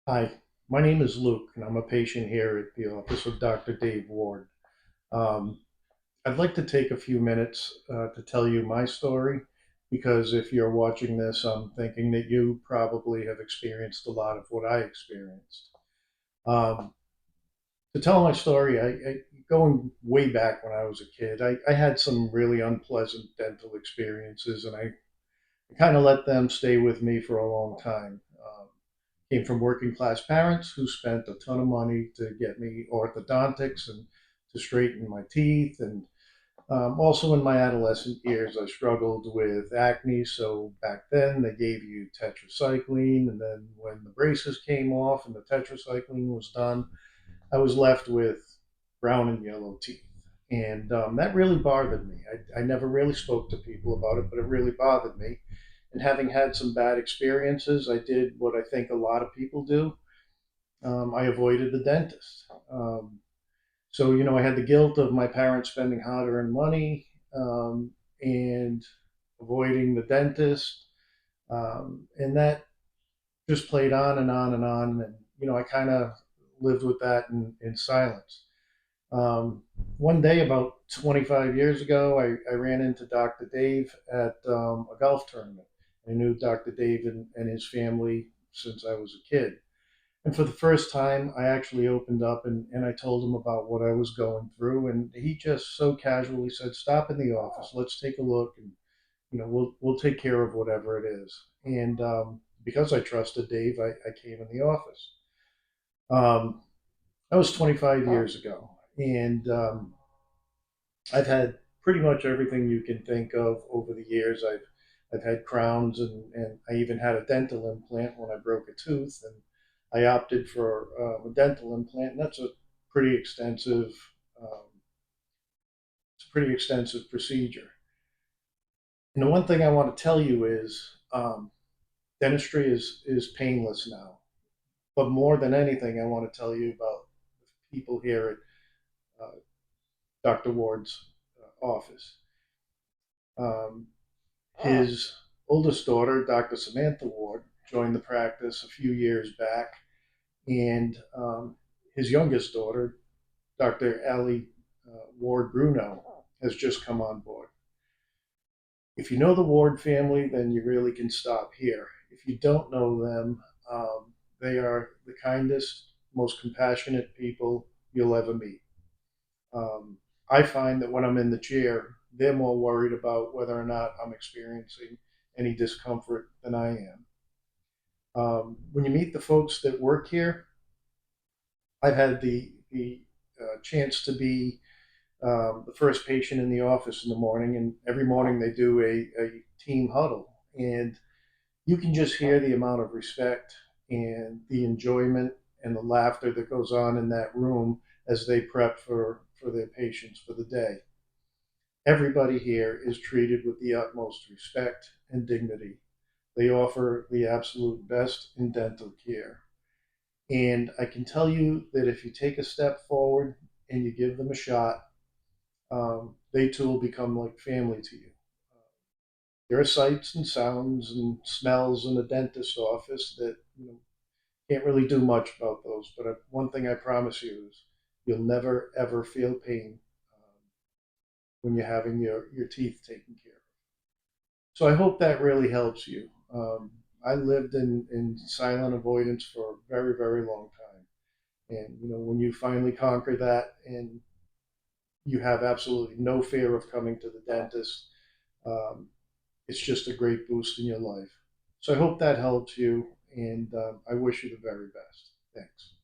Hi, my name is Luke, and I'm a patient here at the office of Dr. Dave Ward. Um, I'd like to take a few minutes to tell you my story because if you're watching this, I'm thinking that you probably have experienced a lot of what I experienced. Um, to tell my story, going way back when I was a kid, I had some really unpleasant dental experiences, and I kind of let them stay with me for a long time. Came from working class parents who spent a ton of money to get me orthodontics and to straighten my teeth. And also in my adolescent years, I struggled with acne. So back then, they gave you tetracycline. And then when the braces came off and the tetracycline was done, I was left with brown and yellow teeth. And that really bothered me. I never really spoke to people about it, but it really bothered me. And having had some bad experiences, I did what I think a lot of people do. I avoided the dentist. So, I had the guilt of my parents spending hard earned money and avoiding the dentist. And that just played on and on and on. And, I kind of lived with that in silence. One day, about 25 years ago, I ran into Dr. Dave at a golf tournament. I knew Dr. Dave and his family since I was a kid. And for the first time, I actually opened up and I told him about what I was going through. And he just so casually said, "Stop in the office. Let's take a look, and we'll take care of whatever it is." And because I trusted Dave, I came in the office. Um, that was 25 years ago, and I've had pretty much everything you can think of over the years. I've had crowns, and I even had a dental implant when I broke a tooth, and I opted for a dental implant, and that's a pretty extensive um, it's a pretty extensive procedure. And the one thing I want to tell you is dentistry is painless now. But more than anything, I want to tell you about the people here at Dr. Ward's office. Um, His oldest daughter, Dr. Samantha Ward, joined the practice a few years back, and his youngest daughter, Dr. Ali Ward Bruno, has just come on board. If you know the Ward family, then you really can stop here. If you don't know them, they are the kindest, most compassionate people you'll ever meet. Um, I find that when I'm in the chair, they're more worried about whether or not I'm experiencing any discomfort than I am. When you meet the folks that work here, I've had the chance to be the first patient in the office in the morning, and every morning they do a team huddle, and you can just hear the amount of respect and the enjoyment and the laughter that goes on in that room as they prep for their patients for the day. Everybody here is treated with the utmost respect and dignity. They offer the absolute best in dental care. And I can tell you that if you take a step forward and you give them a shot, they too will become like family to you. There are sights and sounds and smells in the dentist office that can't really do much about those. But one thing I promise you is you'll never ever feel pain when you're having your teeth taken care of. So I hope that really helps you. I lived in silent avoidance for a very, very long time. And, when you finally conquer that and you have absolutely no fear of coming to the dentist, um, it's just a great boost in your life. So I hope that helps you, and I wish you the very best. Thanks.